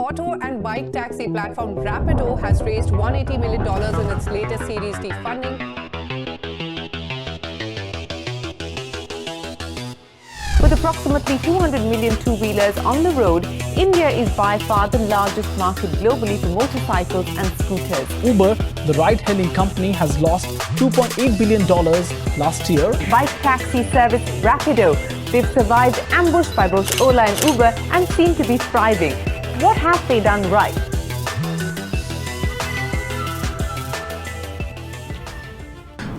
Auto and bike taxi platform Rapido has raised $180 million in its latest Series D funding. With approximately 200 million two-wheelers on the road, India is by far the largest market globally for motorcycles and scooters. Uber, the ride-hailing company, has lost $2.8 billion last year. Bike taxi service Rapido, they've survived ambush by both Ola and Uber and seem to be thriving. What have they done right?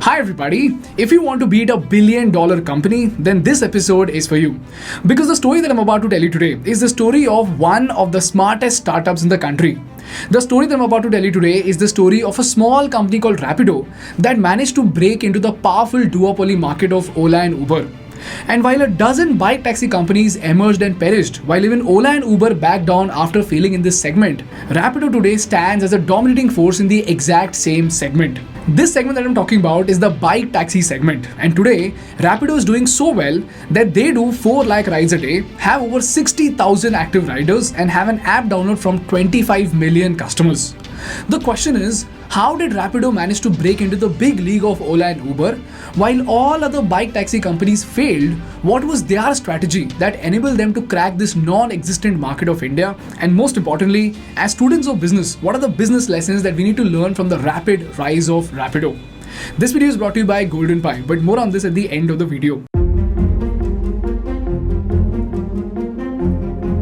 Hi everybody, if you want to beat $1 billion company, then this episode is for you. Because the story that I'm about to tell you today is the story of one of the smartest startups in the country. The story that I'm about to tell you today is the story of a small company called Rapido that managed to break into the powerful duopoly market of Ola and Uber. And while a dozen bike taxi companies emerged and perished, while even Ola and Uber backed down after failing in this segment, Rapido today stands as a dominating force in the exact same segment. This segment that I'm talking about is the bike taxi segment, and today Rapido is doing so well that they do 4 lakh rides a day, have over 60,000 active riders, and have an app download from 25 million customers. The question is, how did Rapido manage to break into the big league of Ola and Uber? While all other bike taxi companies failed, what was their strategy that enabled them to crack this non-existent market of India? And most importantly, as students of business, what are the business lessons that we need to learn from the rapid rise of Rapido? This video is brought to you by Golden Pie, but more on this at the end of the video.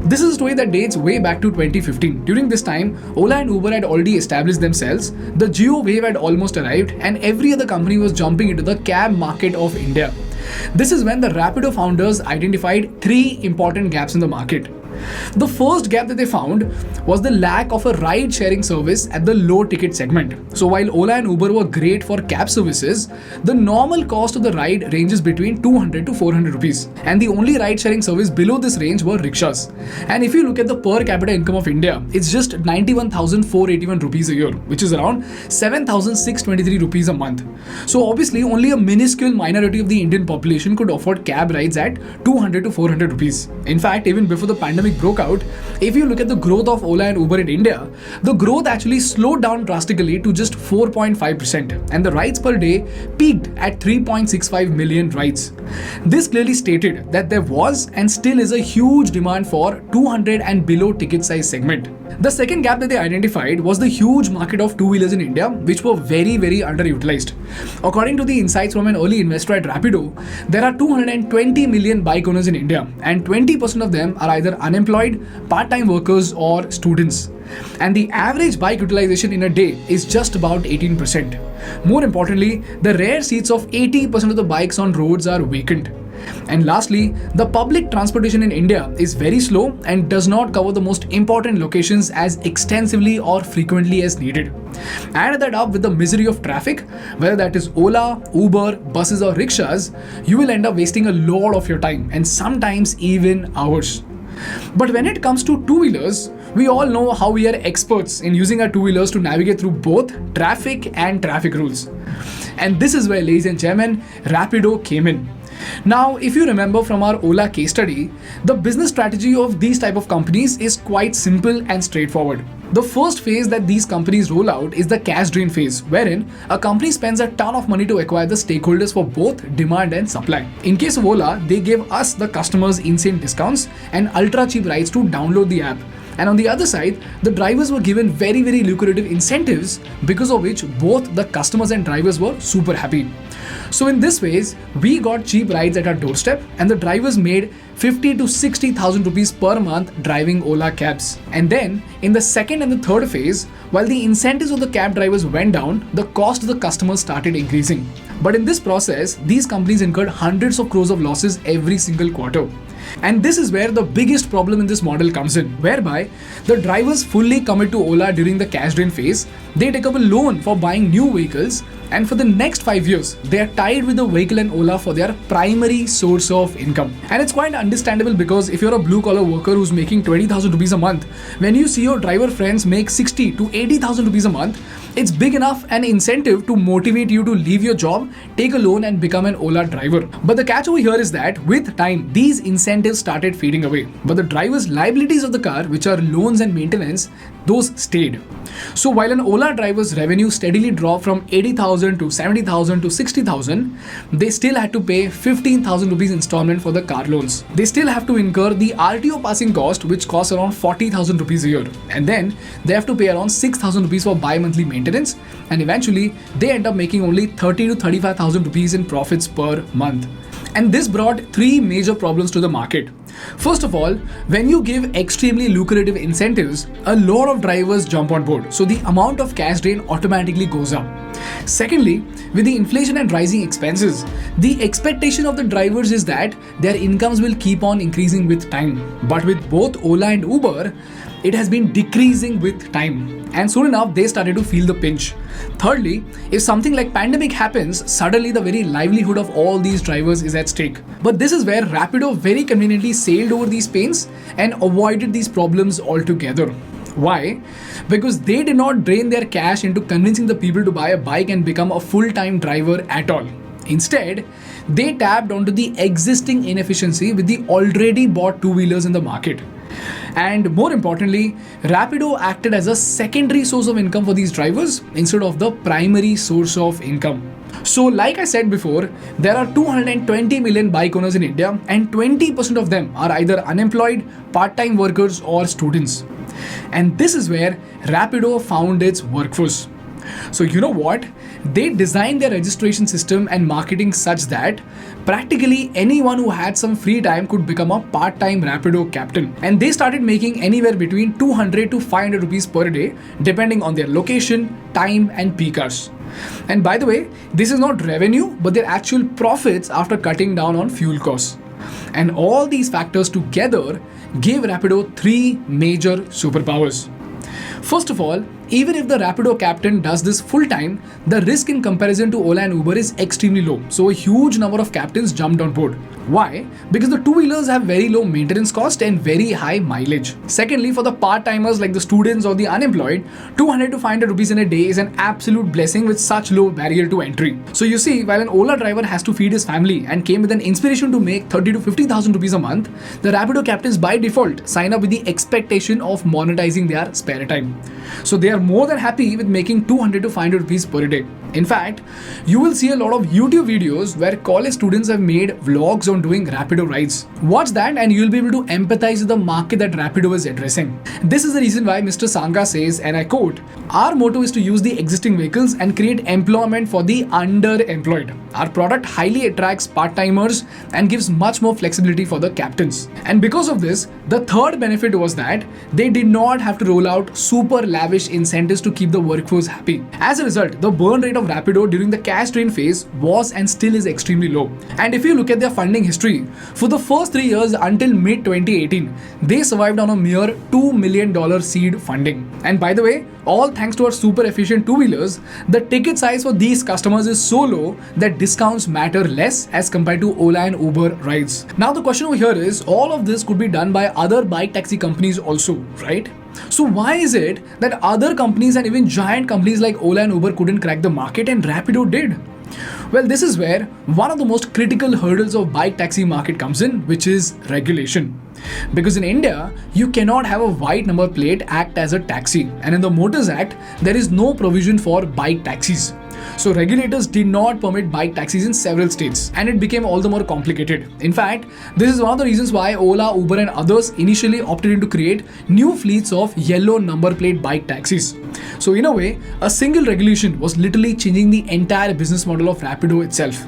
This is a story that dates way back to 2015. During this time, Ola and Uber had already established themselves, the Geo wave had almost arrived, and every other company was jumping into the cab market of India. This is when the Rapido founders identified 3 important gaps in the market. The first gap that they found was the lack of a ride-sharing service at the low-ticket segment. So while Ola and Uber were great for cab services, the normal cost of the ride ranges between 200 to 400 rupees. And the only ride-sharing service below this range were rickshaws. And if you look at the per capita income of India, it's just 91,481 rupees a year, which is around 7,623 rupees a month. So obviously, only a minuscule minority of the Indian population could afford cab rides at 200 to 400 rupees. In fact, even before the pandemic broke out, if you look at the growth of Ola and Uber in India, the growth actually slowed down drastically to just 4.5%, and the rides per day peaked at 3.65 million rides. This clearly stated that there was and still is a huge demand for 200 and below ticket size segment. The second gap that they identified was the huge market of two-wheelers in India, which were very underutilized. According to the insights from an early investor at Rapido, there are 220 million bike owners in India, and 20% of them are either unemployed, part-time workers, or students. And the average bike utilization in a day is just about 18%. More importantly, the rear seats of 80% of the bikes on roads are vacant. And lastly, the public transportation in India is very slow and does not cover the most important locations as extensively or frequently as needed. Add that up with the misery of traffic, whether that is Ola, Uber, buses or rickshaws, you will end up wasting a lot of your time and sometimes even hours. But when it comes to two-wheelers, we all know how we are experts in using our two-wheelers to navigate through both traffic and traffic rules. And this is where, ladies and gentlemen, Rapido came in. Now, if you remember from our Ola case study, the business strategy of these type of companies is quite simple and straightforward. The first phase that these companies roll out is the cash drain phase, wherein a company spends a ton of money to acquire the stakeholders for both demand and supply. In case of Ola, they gave us, the customers, insane discounts and ultra cheap rides to download the app. And on the other side, the drivers were given very lucrative incentives, because of which both the customers and drivers were super happy. So in this phase, we got cheap rides at our doorstep, and the drivers made 50 to 60,000 rupees per month driving Ola cabs. And then in the second and the third phase, while the incentives of the cab drivers went down, the cost of the customers started increasing. But in this process, these companies incurred hundreds of crores of losses every single quarter. And this is where the biggest problem in this model comes in, whereby the drivers fully commit to Ola during the cash drain phase, they take up a loan for buying new vehicles, And for the next 5 years, they are tied with the vehicle and Ola for their primary source of income. And it's quite understandable because if you're a blue collar worker who's making 20,000 rupees a month, when you see your driver friends make 60 to 80,000 rupees a month, it's big enough an incentive to motivate you to leave your job, take a loan and become an Ola driver. But the catch over here is that with time, these incentives started fading away. But the driver's liabilities of the car, which are loans and maintenance, those stayed. So while an Ola driver's revenue steadily dropped from 80,000 to 70,000 to 60,000, they still had to pay 15,000 rupees installment for the car loans. They still have to incur the RTO passing cost, which costs around 40,000 rupees a year. And then they have to pay around 6,000 rupees for bi-monthly maintenance. And eventually they end up making only 30 to 35,000 rupees in profits per month. And this brought three major problems to the market. First of all, when you give extremely lucrative incentives, a lot of drivers jump on board, so the amount of cash drain automatically goes up. Secondly, with the inflation and rising expenses, the expectation of the drivers is that their incomes will keep on increasing with time. But with both Ola and Uber, it has been decreasing with time. And soon enough, they started to feel the pinch. Thirdly, if something like pandemic happens, suddenly the very livelihood of all these drivers is at stake. But this is where Rapido very conveniently sailed over these pains and avoided these problems altogether. Why? Because they did not drain their cash into convincing the people to buy a bike and become a full-time driver at all. Instead, they tapped onto the existing inefficiency with the already bought two-wheelers in the market. And more importantly, Rapido acted as a secondary source of income for these drivers instead of the primary source of income. So like I said before, there are 220 million bike owners in India and 20% of them are either unemployed, part-time workers or students. And this is where Rapido found its workforce. So you know what? They designed their registration system and marketing such that practically anyone who had some free time could become a part-time Rapido captain. And they started making anywhere between 200 to 500 rupees per day, depending on their location, time and peak hours. And by the way, this is not revenue, but their actual profits after cutting down on fuel costs. And all these factors together gave Rapido three major superpowers. First of all, even if the Rapido captain does this full time, the risk in comparison to Ola and Uber is extremely low. So a huge number of captains jumped on board. Why? Because the two-wheelers have very low maintenance cost and very high mileage. Secondly, for the part-timers like the students or the unemployed, 200 to 500 rupees in a day is an absolute blessing with such low barrier to entry. So you see, while an Ola driver has to feed his family and came with an inspiration to make 30 to 50,000 rupees a month, the Rapido captains by default sign up with the expectation of monetizing their spare time. So they are more than happy with making 200 to 500 rupees per day. In fact, you will see a lot of YouTube videos where college students have made vlogs on doing Rapido rides. Watch that and you'll be able to empathize with the market that Rapido is addressing. This is the reason why Mr. Sangha says, and I quote, "Our motto is to use the existing vehicles and create employment for the underemployed. Our product highly attracts part-timers and gives much more flexibility for the captains." And because of this, the third benefit was that they did not have to roll out super lavish incentives to keep the workforce happy. As a result, the burn rate of Rapido during the cash drain phase was and still is extremely low. And if you look at their funding history, for the first 3 years until mid-2018, they survived on a mere $2 million seed funding. And by the way, all thanks to our super efficient two-wheelers, the ticket size for these customers is so low that discounts matter less as compared to Ola and Uber rides. Now the question over here is, all of this could be done by other bike taxi companies also, right? So why is it that other companies and even giant companies like Ola and Uber couldn't crack the market and Rapido did? Well, this is where one of the most critical hurdles of bike taxi market comes in, which is regulation. Because in India, you cannot have a white number plate act as a taxi, and in the Motors Act, there is no provision for bike taxis. So regulators did not permit bike taxis in several states, and it became all the more complicated. In fact, this is one of the reasons why Ola, Uber and others initially opted in to create new fleets of yellow number plate bike taxis. So in a way, a single regulation was literally changing the entire business model of Rapido itself.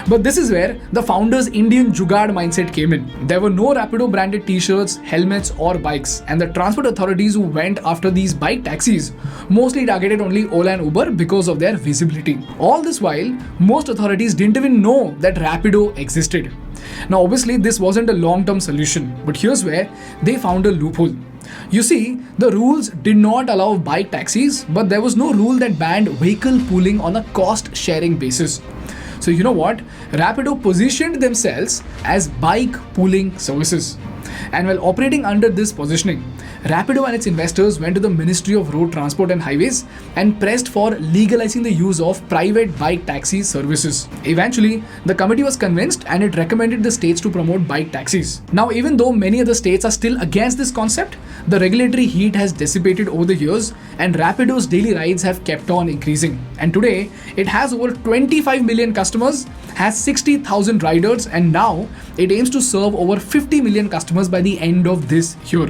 But this is where the founders' Indian Jugaad mindset came in. There were no Rapido branded t-shirts, helmets or bikes, and the transport authorities who went after these bike taxis mostly targeted only Ola and Uber because of their visibility. All this while, most authorities didn't even know that Rapido existed. Now obviously this wasn't a long-term solution, but here's where they found a loophole. You see, the rules did not allow bike taxis, but there was no rule that banned vehicle pooling on a cost-sharing basis. So you know what? Rapido positioned themselves as bike pooling services. And while operating under this positioning, Rapido and its investors went to the Ministry of Road Transport and Highways and pressed for legalizing the use of private bike taxi services. Eventually, the committee was convinced and it recommended the states to promote bike taxis. Now, even though many other states are still against this concept, the regulatory heat has dissipated over the years and Rapido's daily rides have kept on increasing. And today, it has over 25 million customers, has 60,000 riders, and now it aims to serve over 50 million customers by the end of this year.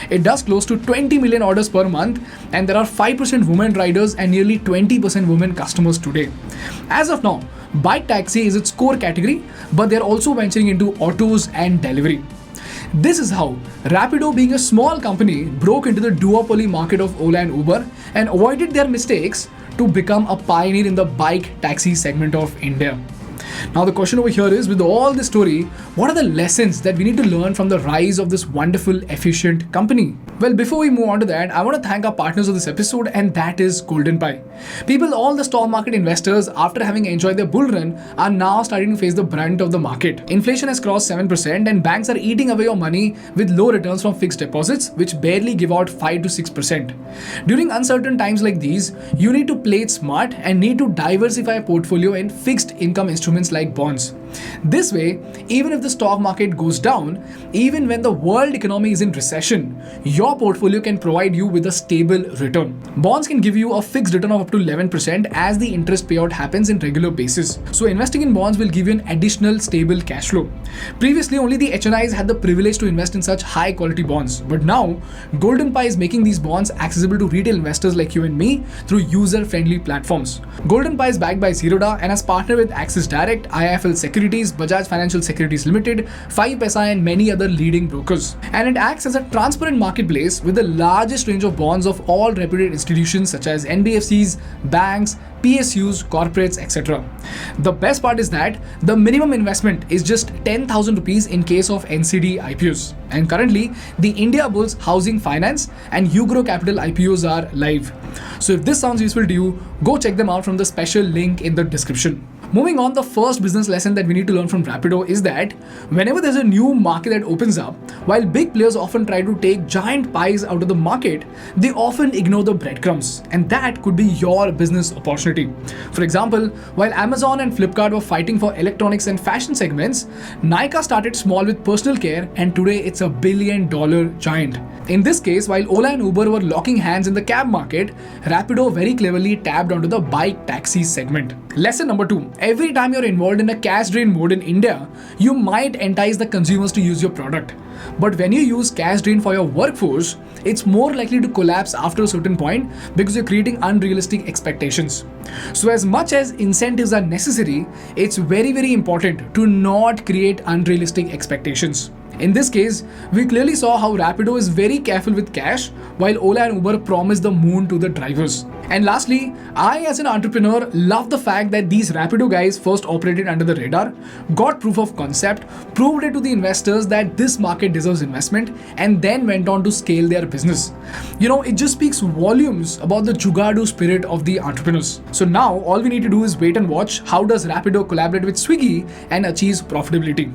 It does close to 20 million orders per month, and there are 5% women riders and nearly 20% women customers today. As of now, bike taxi is its core category, but they're also venturing into autos and delivery. This is how Rapido, being a small company, broke into the duopoly market of Ola and Uber and avoided their mistakes to become a pioneer in the bike taxi segment of India. Now the question over here is, with all this story, what are the lessons that we need to learn from the rise of this wonderful, efficient company? Well, before we move on to that, I want to thank our partners of this episode, and that is Golden Pie. People, all the stock market investors, after having enjoyed their bull run, are now starting to face the brunt of the market. Inflation has crossed 7% and banks are eating away your money with low returns from fixed deposits, which barely give out 5 to 6%. During uncertain times like these, you need to play it smart and need to diversify a portfolio in fixed income instruments like bonds. This way, even if the stock market goes down, even when the world economy is in recession, your portfolio can provide you with a stable return. Bonds can give you a fixed return of up to 11% as the interest payout happens in regular basis. So investing in bonds will give you an additional stable cash flow. Previously, only the HNIs had the privilege to invest in such high quality bonds, but now Golden Pie is making these bonds accessible to retail investors like you and me through user-friendly platforms. Golden Pie is backed by Zerodha and has partnered with Axis Direct, IIFL Securities, Bajaj Financial Securities Limited, 5paisa and many other leading brokers. And it acts as a transparent marketplace with the largest range of bonds of all reputed institutions such as NBFCs, banks, PSUs, corporates, etc. The best part is that the minimum investment is just 10,000 rupees in case of NCD IPOs. And currently, the India Bulls Housing Finance and Ugro Capital IPOs are live. So if this sounds useful to you, go check them out from the special link in the description. Moving on, the first business lesson that we need to learn from Rapido is that whenever there's a new market that opens up, while big players often try to take giant pies out of the market, they often ignore the breadcrumbs, and that could be your business opportunity. For example, while Amazon and Flipkart were fighting for electronics and fashion segments, Nykaa started small with personal care, and today it's a billion-dollar giant. In this case, while Ola and Uber were locking hands in the cab market, Rapido very cleverly tapped onto the bike taxi segment. Lesson number 2. Every time you're involved in a cash drain mode in India, you might entice the consumers to use your product. But when you use cash drain for your workforce, it's more likely to collapse after a certain point because you're creating unrealistic expectations. So as much as incentives are necessary, it's very important to not create unrealistic expectations. In this case, we clearly saw how Rapido is very careful with cash, while Ola and Uber promise the moon to the drivers. And lastly, I as an entrepreneur love the fact that these Rapido guys first operated under the radar, got proof of concept, proved it to the investors that this market deserves investment, and then went on to scale their business. You know, it just speaks volumes about the Jugadu spirit of the entrepreneurs. So now all we need to do is wait and watch how does Rapido collaborate with Swiggy and achieves profitability.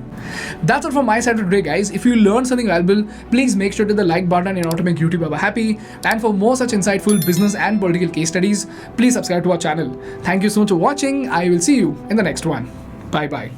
That's all from my side today, guys. If you learned something valuable, please make sure to hit the like button in order to make YouTube Baba happy. And for more such insightful business and political case studies, please subscribe to our channel. Thank you so much for watching. I will see you in the next one. Bye bye.